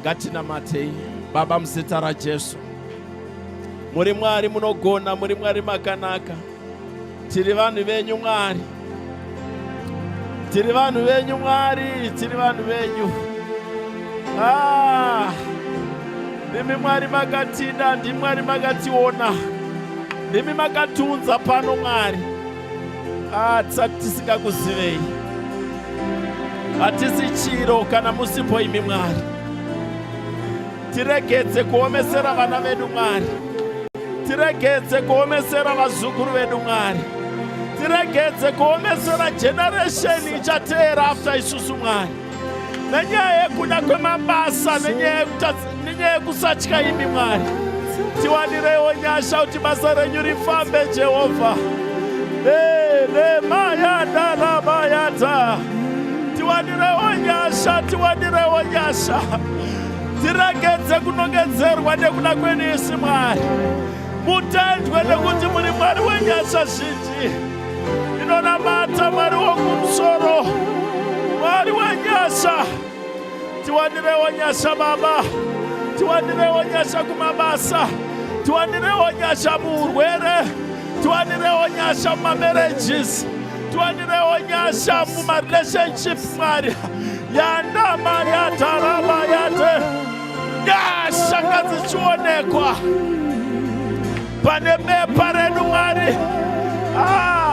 [SPEAKER 3] Ngatinamatei Baba muzita raJesu. Muri Mwari munogona, muri Mwari makanaka. Tiri vanhu venyu Mwari. Tiri vanhu venyu Mwari, tiri vanhu venyu. Ndimi Mwari makatida, ndimi Mwari makationa. Ndimi makatunza pano Mwari. Tisati tisingakuzivei. Hatisi chiro kana musipo imi Mwari. Tiregedze kuomesera vana vedu Mwari. Tiregedze kuomesera vazukuru vedu Mwari. Tiregedze kuomesera generation ichateera after isusu Mwari. Nenyaya yekuda kwemabasa, nenyaya yekusatya imi Mwari. Tiwanirewo nyasha kuti basa renyu rifambe Jehovha. Mayata. Tiwanirewo nyasha, tiwanirewo nyasha. Tiregedze kunongedzerwa nekuda kwenyu isi Mwari. Mutendwe nekuti muri Mwari wenyasha zhinji. Inonamata Mwari wokumusoro, Mwari wenyasha. Tiwanirewo nyasha Baba. Tiwanirewo nyasha kumabasa. Tiwanirewo nyasha muurwere. Tiwanirewo nyasha mumarriages. Tiwanirewo nyasha mumarelationship Mwari. Yanda Mariata Rabayate. Nyasha ngazichionekwa. Pane bepa redu Mwari.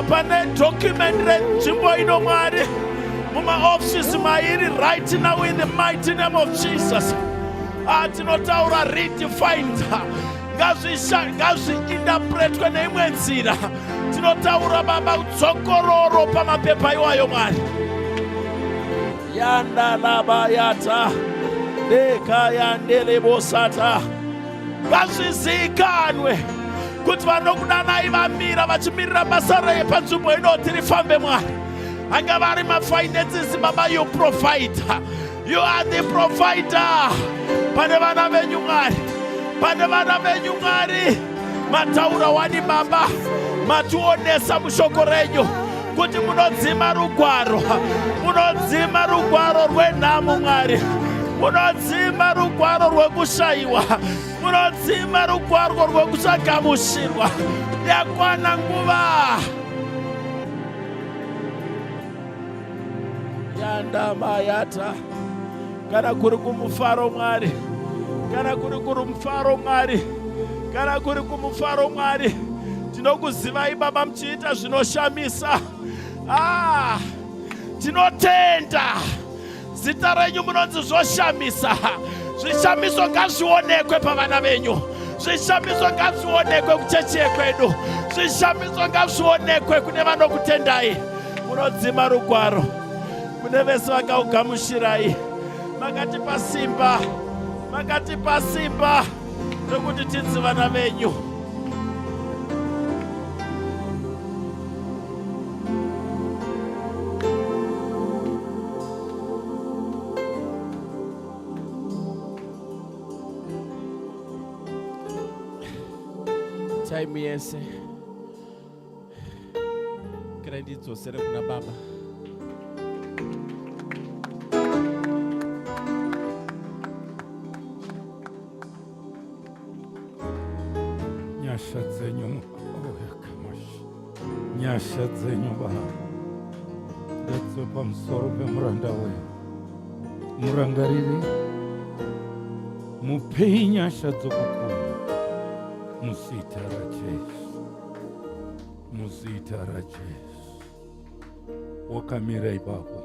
[SPEAKER 3] Pane document renzvimbo ino Mwari. Muma offices mairi right now in the mighty name of Jesus. Tinotaura redefined. Ngazvi-interpretwe neimwe nzira. Tinotaura Baba dzokororo pamapepa iwayo Mwari. Yanda Labayata. Deka yandele bosata. Ngazvizikanwe kuti vanokudanai vamira vachimirira basa repanzvimbo inoti rifambe Mwari. Anga vari mafinances Baba, you provide. You are the provider. Pane vana venyu Mwari. Pane vana venyu Mwari. Mataura wani Baba. Matuonesa mushoko renyu kuti munodzima rugwaro. Munodzima rugwaro rwenhamo Mwari. Munodzima rugwaro rwekushayiwa. Munodzima rugwaro rwekusagamushirwa. Yakwana nguva. Yanda Mayata. Kana kuri kumufaro Mwari. Kana kuri kumufaro Mwari. Kana kuri kumufaro Mwari. Tinokuzivai Baba muchiita zvinoshamisa. Tinotenda. Zita renyu munonzi zvoshamisa. Zvishamiso ngazvionekwe pavana venyu. Zvishamiso ngazvionekwe kuchechi yekwedu. Zvishamiso ngazvionekwe kune vanokutendai. Munodzima rugwaro kune vese vakaugamushirai. Makatipa simba. Makatipa simba rokuti tidzi vana venyu. Time yese ndidzosere kuna Baba.
[SPEAKER 1] Nyasha dzenyu nyasha dzenyu Baba ndedzwe pamusoro pemuranda wenyu. Murangarire, mupei nyasha dzokukunda muzita raJesu. Muzita raJesu. Wakamira ipapo.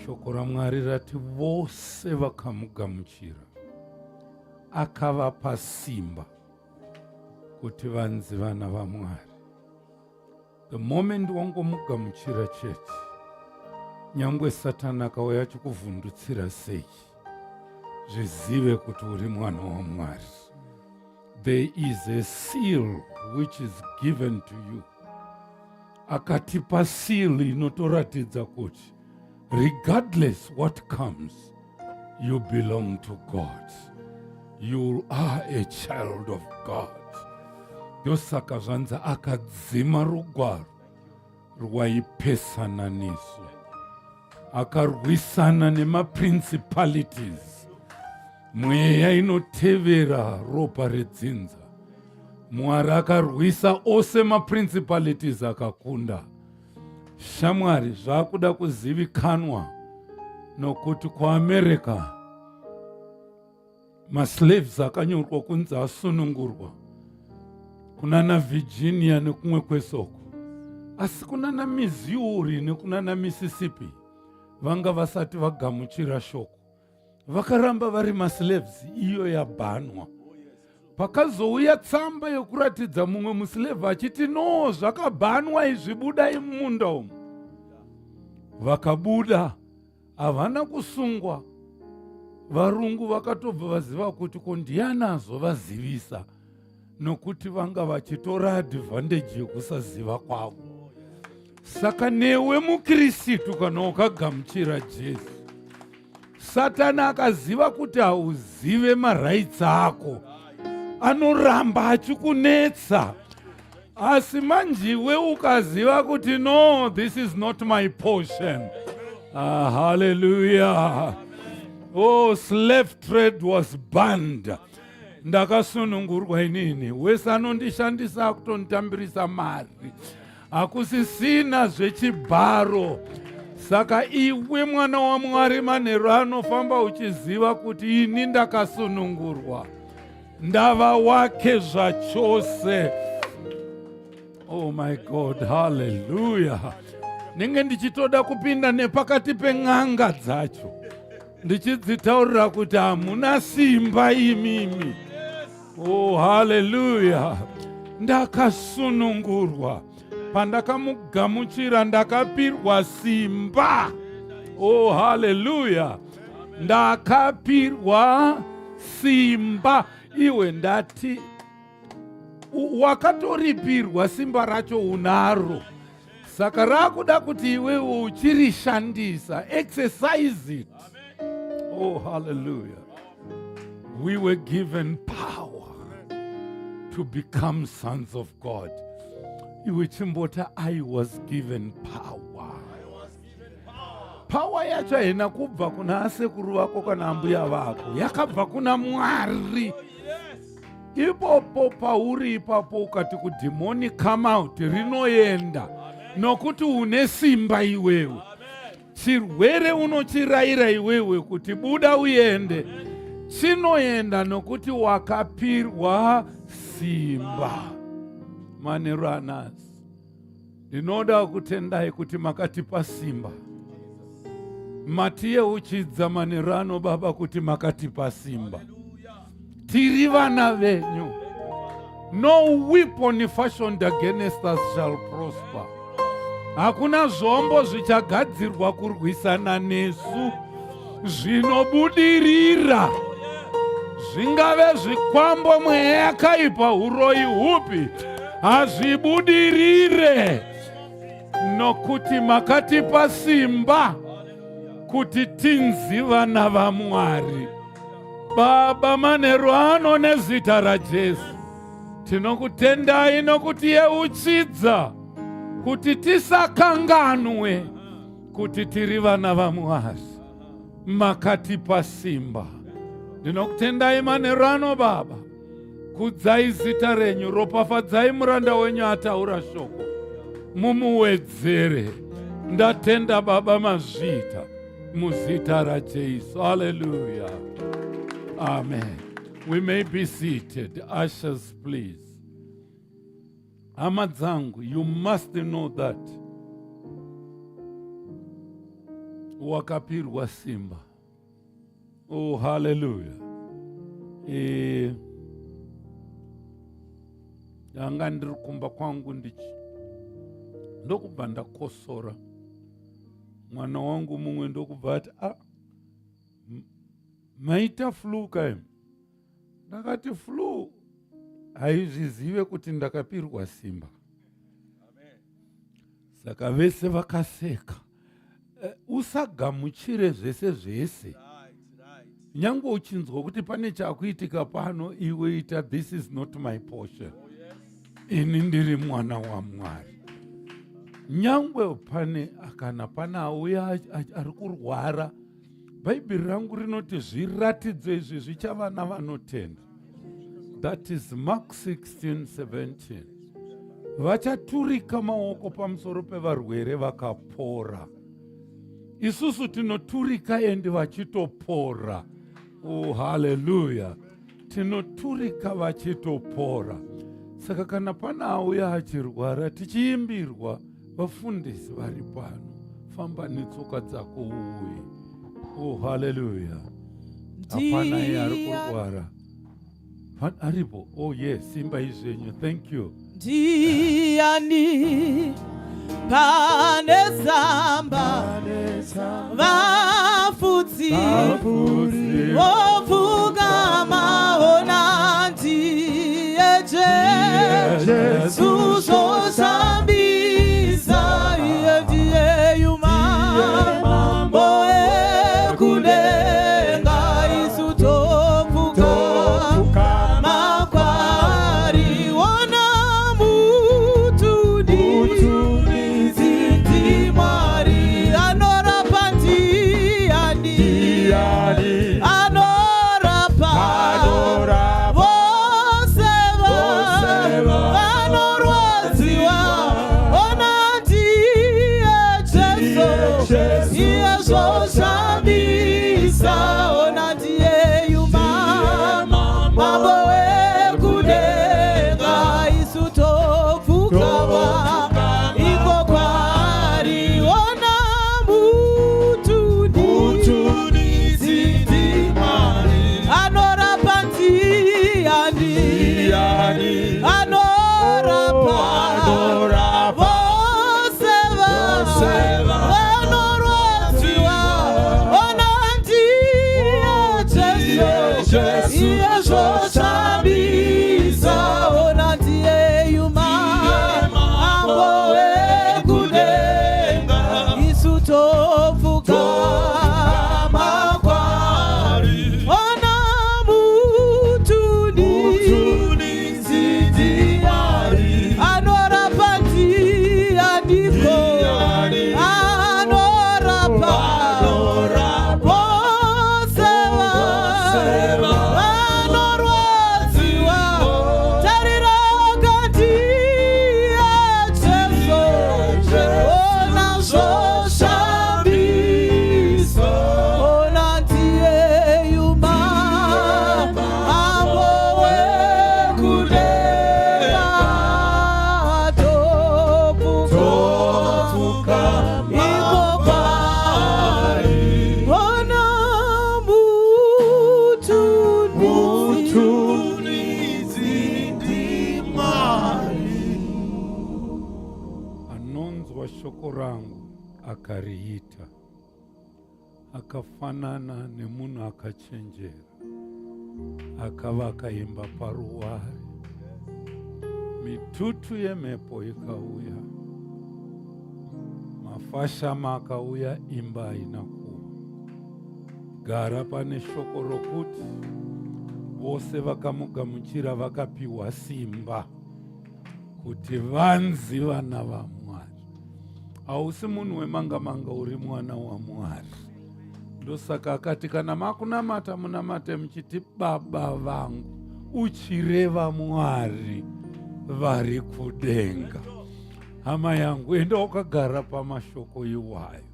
[SPEAKER 1] Shoko raMwari rati vose vakamugamuchira akavapa simba kuti vanzi vana vaMwari. The moment wangomugamuchira chete, nyangwe Satani akauya achikuvhundutsira sei, zvizive kuti uri mwana waMwari. There is a seal which is given to you. Akatipa seal inotoratidza kuti regardless what comes, you belong to God. You are a child of God. Ndosaka zvanzi akadzima rugwaro rwaipesana nesu, akarwisana nemaprincipalities, mweya inotevera ropa redzinza. Mwari akarwisa ose maprincipalities akakunda. Shamwari, zvakuda kuzivikanwa nokuti kuAmerica maslaves akanyorwa kunzi asunungurwa, kunana Virginia nekumwe kwesoko, asi kunana Missouri nekunana Mississippi vanga vasati vagamuchira shoko, vakaramba vari maslaves. Iyo yabhanwa. Pakazouya tsamba yokuratidza mumwe muslave achiti no, zvakabhanwa izvi, budai mumunda umu. Vakabuda, havana kusungwa. Varungu vakatobva vaziva kuti ndiani azovazivisa, nokuti vanga vachitora advantage yekusaziva kwavo. Saka newe muKristu kana ukagamuchira Jesu, Satani akaziva kuti hauzive marights ako, anoramba achikunetsa. Asi manjiwe ukaziva kuti no, this is not my portion. Hallelujah. Oh, slave trade was banned. Ndakasunungurwa inini. Wese anondishandisa kutonditambirisa mari. Hakusisina zvechibharo. Saka iwe mwana wa Mwari manheru anofamba uchiziva kuti ini ndakasunungurwa, ndava wake zvachose. Oh my God, hallelujah. Ninge ndichitoda kupinda nepakati pen'anga dzacho, ndichidzitaurira kuti hamuna simba imimi. Oh hallelujah. Ndakasunungurwa. Pandakamugamuchira ndakapirwa simba. Oh hallelujah. Ndakapirwa simba. Iwe ndati wakatoripirwa simba racho unaro. Saka rakuda kuti iwe uchirishandisa. Exercise it. Oh hallelujah. We were given power to become sons of God. Iwe chimbota, I was given power. Power yacho haina kubva kuna asekuru vako kana ambuya vako, yakabva kuna Mwari. Ipopo pauri ipapo ukati kudhimoni come out, rinoenda. Nokuti une simba iwewe. Chirwere unochiraira iwewe kuti buda uende, chinoenda nokuti wakapirwa simba. Manheru anasi, ndinoda kutendai kuti makatipa simba. Matiyeuchidza manheru ano Baba kuti makatipa simba. Tiri vana venyu. No weapon fashioned against us shall prosper. Hakuna zvombo zvichagadzirwa kurwisana nesu zvinobudirira. Zvingave zvikwambo, mweya yakaipa, uroyi hupi, hazvibudirire. Nokuti makatipa simba kuti tinzi vana vaMwari. Baba, manheru ano nezita raJesu, tinokutendai nokuti yeuchidza kuti tisakanganwe kuti tiri vana vaMwari. Makatipa simba. Ndinokutendai manheru ano Baba, kudzai zita renyu, ropafadzai muranda wenyu ataura shoko, mumuwedzere. Ndatenda Baba mazvita muzita raJesu. Hallelujah. Amen. We may be seated. Ushers, please. Hama dzangu, you must know that wakapirwa simba. Oh, hallelujah. Yanga ndiri kumba kwangu ndichi, ndokubva ndakosora. Mwana wangu mumwe ndokubva ati, maita flu kaim. Ndakati flu haizvizive kuti ndakapirwa simba. Saka vese vakaseka. Usagamuchire zvese zvese. Nyange uchinzwa kuti pane chakuitika pano, iwe ita, this is not my portion. Ini ndiri mwana waMwari. nyangwe kana pana auya ari kurwara, Bhaibheri rangu rinoti zviratidze izvi zvichava navanotenda. That is Mark 16:17. Vachaturika maoko pamusoro pevarwere vakapora. Isusu tinoturika endi vachitopora. Oh, hallelujah. Tinoturika vachitopora. Saka kana pana auya achirwara, tichiimbirwa vafundisi vari pano, famba netsoka dzako uye. Oh, hallelujah. Hapana iye ari kurwara. Aripo? Oh yes, simba izvenyu. Thank you.
[SPEAKER 2] Ndiani pane zamba vafudzi vovuka maona ndiye Jesu zosambisa iye ndiye yumambo ekudenga isu tovuka makwari wona mutuni zindi mwari anorapa ndiani anorapa vose vanorwadziwa ona ndiye Jesu iye zvosambisa ona ndiye yumambo ekudenga isu topfukawa iko kwari ona mutuni zindi mwari anorapa ndiani anorapa vose vanorwadziwa ona ndiye Jesu iye zvosambisa ona ndiye yumambo ekudenga isu topfuka makwari ona mutuni zindi mwari anorapa ndianiko anorapa vose vanorwadziwa tarira kandiye Jesu ona zvosambisa ona ndiye yumambo ekudenga topfuka iko kwari ona mutuni zindi mwari.
[SPEAKER 1] Anonzwa shoko rangu akariita, akafanana nemunhu akachenjera, akavaka imba paruware. Mitutu yemhepo ikauya, mafashama akauya, imba haina kuwa. Gara pane shoko rokuti vose vakamugamuchira vakapiwa simba kuti vanzi vana vaMwari. Hausi munhu wemanga-manga, uri mwana waMwari. Ndosaka akati kana makunamata munamate muchiti Baba vangu, uchireva Mwari vari kudenga. Hama yangu, enda ukagara pamashoko iwayo,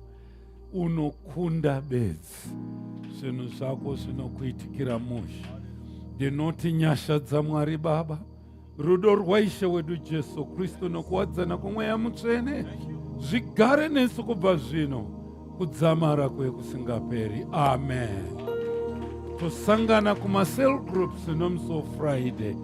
[SPEAKER 1] unokunda bedzi, zvinhu zvako zvinokuitikira musha. Ndinoti nyasha dzaMwari Baba, rudo rwaIshe wedu Jesu Kristu nokuwadzana kwomweya mutsvene zvigare nesu kubva zvino kudzamara kwekusingaperi. Amen. Tosangana kuma cell groups nomusi Friday.